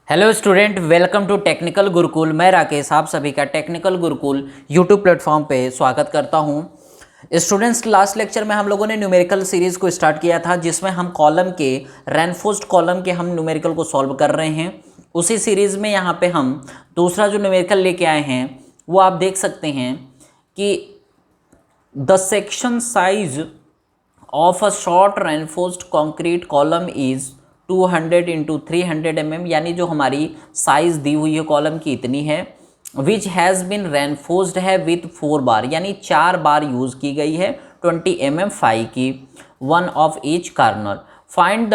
Hello student, welcome to technical Gurukul. मैं राकेश आप सभी का टेक्निकल गुरुकुल यूट्यूब प्लेटफॉर्म पे स्वागत करता हूं। स्टूडेंट्स, लास्ट लेक्चर में हम लोगों ने न्यूमेरिकल सीरीज़ को स्टार्ट किया था, जिसमें हम कॉलम के रेनफोर्स्ड कॉलम के हम न्यूमेरिकल को सॉल्व कर रहे हैं। उसी सीरीज़ में यहाँ पे हम दूसरा जो न्यूमेरिकल लेके आए हैं वो आप देख सकते हैं कि the section size of a short reinforced concrete column is 200 into 300 mm, यानी जो हमारी साइज दी हुई है कॉलम की इतनी है। विच हैज़ बिन रेनफोर्स्ड है विथ 4 बार, यानी 4 बार यूज़ की गई है 20 mm फाई की, one of each corner. Find the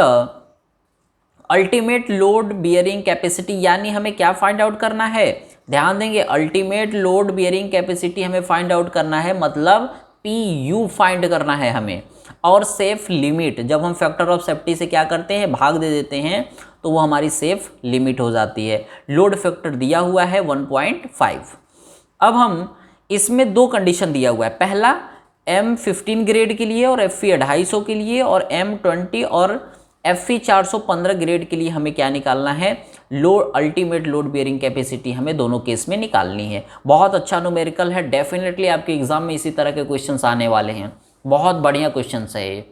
ultimate load bearing capacity, यानी हमें क्या फाइंड आउट करना है, ध्यान देंगे, अल्टीमेट लोड बियरिंग कैपेसिटी हमें फाइंड आउट करना है, मतलब PU फाइंड करना है हमें। और सेफ लिमिट, जब हम फैक्टर ऑफ सेफ्टी से क्या करते हैं, भाग दे देते हैं, तो वो हमारी सेफ लिमिट हो जाती है। लोड फैक्टर दिया हुआ है 1.5। अब हम इसमें दो कंडीशन दिया हुआ है, पहला M15 ग्रेड के लिए और FE 250 के लिए, और M20 और FE 415 ग्रेड के लिए हमें क्या निकालना है, load ultimate load bearing capacity हमें दोनों केस में निकालनी है। बहुत अच्छा न्यूमेरिकल है, डेफिनेटली आपके एग्जाम में इसी तरह के क्वेश्चंस आने वाले हैं, बहुत बढ़िया क्वेश्चंस है ये।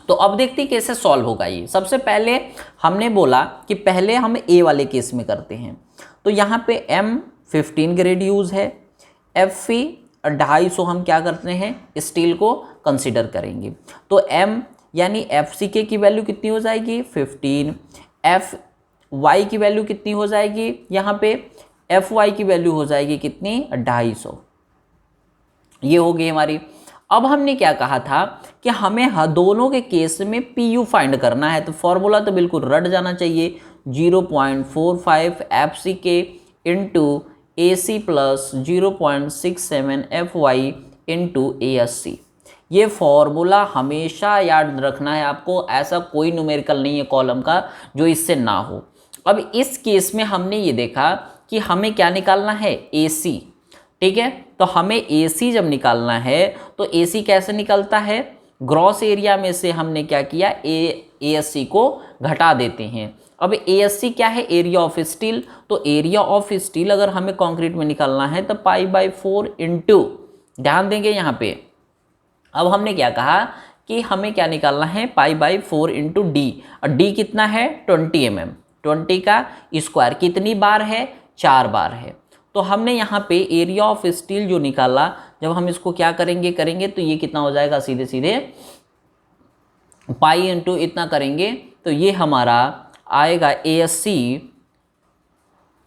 तो अब देखते हैं कैसे सॉल्व होगा ये। सबसे पहले हमने बोला कि पहले हम ए वाले केस में करते हैं, तो यहाँ पे M15 ग्रेड यूज़ है, FE 250 हम क्या करते हैं, स्टील को कंसिडर करेंगे। तो M यानी FCK की वैल्यू कितनी हो जाएगी 15, FY की वैल्यू कितनी हो जाएगी, यहाँ पे FY की वैल्यू हो जाएगी कितनी 250, ये हो गई हमारी। अब हमने क्या कहा था कि हमें दोनों के केस में PU फाइंड करना है, तो फॉर्मूला तो बिल्कुल रट जाना चाहिए, 0.45 FCK into AC plus 0.67 FY into ASC। ये फॉर्मूला हमेशा याद रखना है आपको, ऐसा कोई न्यूमेरिकल नहीं है कॉलम का जो इससे ना हो। अब इस केस में हमने ये देखा कि हमें क्या निकालना है, AC, ठीक है। तो हमें AC जब निकालना है तो AC कैसे निकलता है, ग्रॉस एरिया में से हमने क्या किया, ASC को घटा देते हैं। अब ASC क्या है, एरिया ऑफ स्टील, तो एरिया ऑफ स्टील अगर हमें कंक्रीट में निकालना है तो π/4 इंटू, ध्यान देंगे यहाँ पे, अब हमने क्या कहा कि हमें क्या निकालना है, π/4 इंटू D, और D कितना है 20 mm, 20 का स्क्वायर कितनी बार है, 4 बार है। तो हमने यहाँ पे एरिया ऑफ स्टील जो निकाला, जब हम इसको क्या करेंगे तो ये कितना हो जाएगा, सीधे सीधे पाई इंटू इतना करेंगे तो ये हमारा आएगा ASC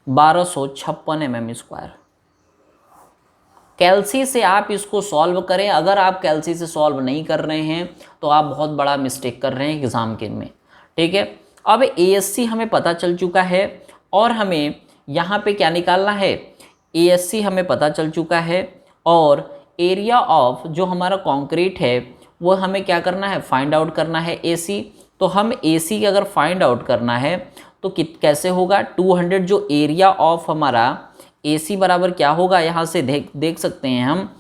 1256 mm स्क्वायर। कैल्सी से आप इसको सॉल्व करें, अगर आप कैल्सी से सॉल्व नहीं कर रहे हैं तो आप बहुत बड़ा मिस्टेक कर रहे हैं एग्ज़ाम के में, ठीक है। अब ASC हमें पता चल चुका है और हमें यहाँ पे क्या निकालना है, ASC हमें पता चल चुका है, और एरिया ऑफ जो हमारा कंक्रीट है वो हमें क्या करना है, फाइंड आउट करना है AC। तो हम AC अगर फाइंड आउट करना है तो कैसे होगा, 200 जो एरिया ऑफ हमारा AC बराबर क्या होगा, यहाँ से देख सकते हैं हम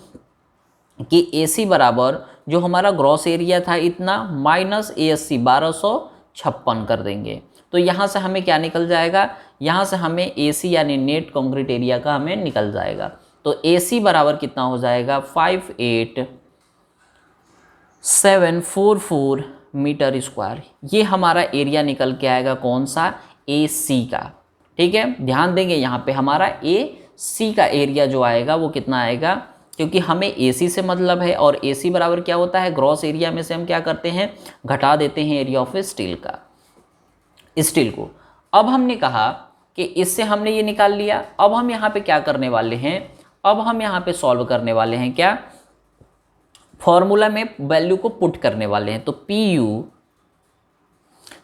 कि AC बराबर जो हमारा ग्रॉस एरिया था इतना माइनस ASC 1256 कर देंगे, तो यहाँ से हमें क्या निकल जाएगा, यहाँ से हमें AC यानी नेट कंक्रीट एरिया का हमें निकल जाएगा। तो AC बराबर कितना हो जाएगा, 58744 मीटर स्क्वायर, ये हमारा एरिया निकल के आएगा, कौन सा, AC का, ठीक है। ध्यान देंगे यहाँ पे हमारा AC का एरिया जो आएगा वो कितना आएगा, क्योंकि हमें AC से मतलब है, और AC बराबर क्या होता है, ग्रॉस एरिया में से हम क्या करते हैं, घटा देते हैं एरिया ऑफ स्टील का, स्टील को। अब हमने कहा कि इससे हमने ये निकाल लिया, अब हम यहाँ पे क्या करने वाले हैं, अब हम यहाँ पे सॉल्व करने वाले हैं, क्या, फॉर्मूला में वैल्यू को पुट करने वाले हैं। तो PU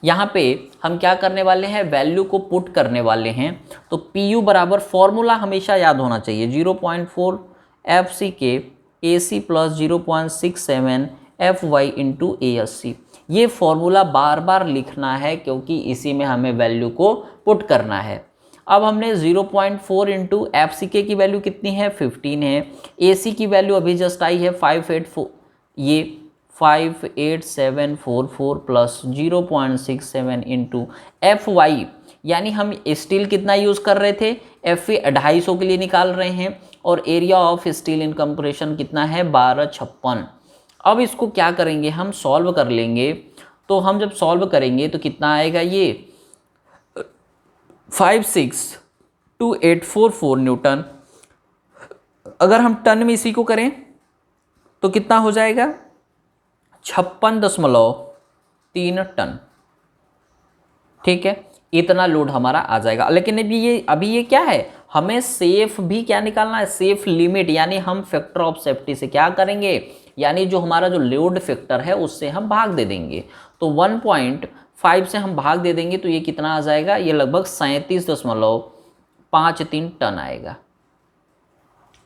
यहाँ पे हम क्या करने वाले हैं, वैल्यू को पुट करने वाले हैं। तो PU बराबर फॉर्मूला हमेशा याद होना चाहिए, 0.4 FCK AC plus 0.67 FY into ASC। ये फॉर्मूला बार बार लिखना है क्योंकि इसी में हमें वैल्यू को पुट करना है। अब हमने 0.4 इंटू FCK की वैल्यू कितनी है, 15 है, AC की वैल्यू अभी जस्ट आई है 584, ये 58744 प्लस 0.67 इंटू FY, यानी हम स्टील कितना यूज़ कर रहे थे, Fe 250 के लिए निकाल रहे हैं, और area of steel in compression कितना है 1256। अब इसको क्या करेंगे, हम सॉल्व कर लेंगे। तो हम जब सॉल्व करेंगे तो कितना आएगा, ये 562844 न्यूटन। अगर हम टन में इसी को करें तो कितना हो जाएगा 56.3 टन। ठीक है, इतना लोड हमारा आ जाएगा। लेकिन अभी ये क्या है, हमें सेफ भी क्या निकालना है, सेफ लिमिट, यानी हम फैक्टर ऑफ सेफ्टी से क्या करेंगे, यानी जो हमारा जो लोड फैक्टर है उससे हम भाग दे देंगे। तो 1.5 से हम भाग दे देंगे तो ये कितना आ जाएगा, ये लगभग 37.53 टन आएगा।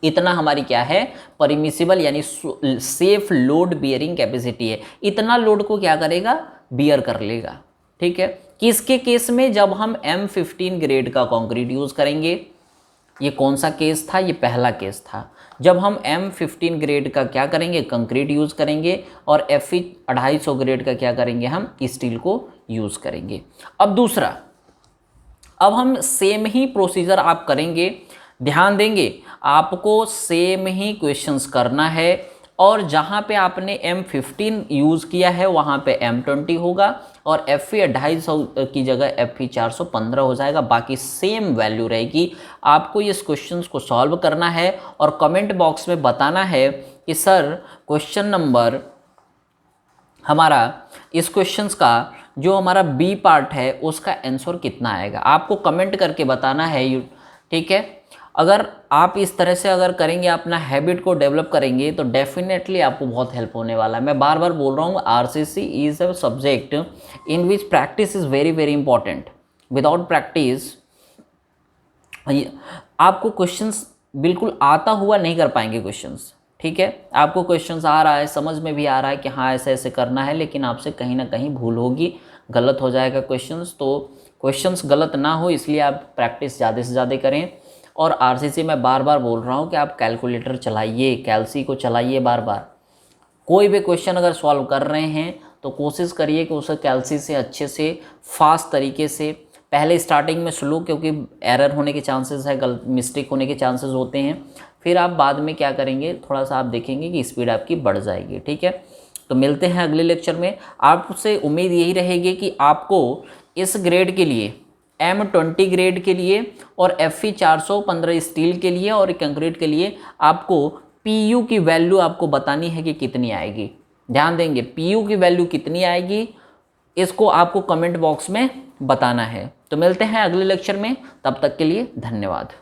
इतना हमारी क्या है, परमिसिबल यानी सेफ लोड बियरिंग कैपेसिटी है। इतना लोड को क्या करेगा, बियर कर लेगा। ठीक है, किसके केस में, जब हम M15 ग्रेड का कंक्रीट यूज करेंगे। ये कौन सा केस था, ये पहला केस था। जब हम M15 ग्रेड का क्या करेंगे, कंक्रीट यूज करेंगे, और Fe 250 ग्रेड का क्या करेंगे, हम स्टील को यूज करेंगे। अब दूसरा, अब हम सेम ही प्रोसीजर आप करेंगे, ध्यान देंगे, आपको सेम ही क्वेश्चंस करना है, और जहाँ पे आपने M15 यूज़ किया है वहाँ पे M20 होगा, और Fe 250 की जगह Fe 415 हो जाएगा। बाकी सेम वैल्यू रहेगी। आपको इस क्वेश्चंस को सॉल्व करना है और कमेंट बॉक्स में बताना है कि सर क्वेश्चन नंबर हमारा, इस क्वेश्चंस का जो हमारा बी पार्ट है उसका आंसर कितना आएगा, आपको कमेंट करके बताना है। ठीक है, अगर आप इस तरह से अगर करेंगे, अपना हैबिट को डेवलप करेंगे, तो डेफिनेटली आपको बहुत हेल्प होने वाला है। मैं बार बार बोल रहा हूँ, RCC is a subject in which practice is very very important. Without practice आपको क्वेश्चंस बिल्कुल आता हुआ नहीं कर पाएंगे क्वेश्चंस। ठीक है, आपको क्वेश्चंस आ रहा है, समझ में भी आ रहा है कि हाँ ऐसे ऐसे करना है, लेकिन आपसे कहीं ना कहीं भूल होगी, गलत हो जाएगा क्वेश्चंस। तो क्वेश्चंस गलत ना हो इसलिए आप प्रैक्टिस ज़्यादा से ज़्यादा करें। और RCC में बार बार बोल रहा हूँ कि आप कैलकुलेटर चलाइए, कैलसी को चलाइए बार बार। कोई भी क्वेश्चन अगर सॉल्व कर रहे हैं तो कोशिश करिए कि उसे कैलसी से अच्छे से फास्ट तरीके से, पहले स्टार्टिंग में स्लो, क्योंकि एरर होने के चांसेस है, गलत मिस्टेक होने के चांसेस होते हैं। फिर आप बाद में क्या करेंगे, थोड़ा सा आप देखेंगे कि स्पीड आपकी बढ़ जाएगी। ठीक है, तो मिलते हैं अगले लेक्चर में। आपसे उम्मीद यही रहेगी कि आपको इस ग्रेड के लिए, M20 ग्रेड के लिए और Fe 415 स्टील के लिए और कंक्रीट के लिए आपको PU की वैल्यू आपको बतानी है कि कितनी आएगी। ध्यान देंगे, PU की वैल्यू कितनी आएगी इसको आपको कमेंट बॉक्स में बताना है। तो मिलते हैं अगले लेक्चर में, तब तक के लिए धन्यवाद।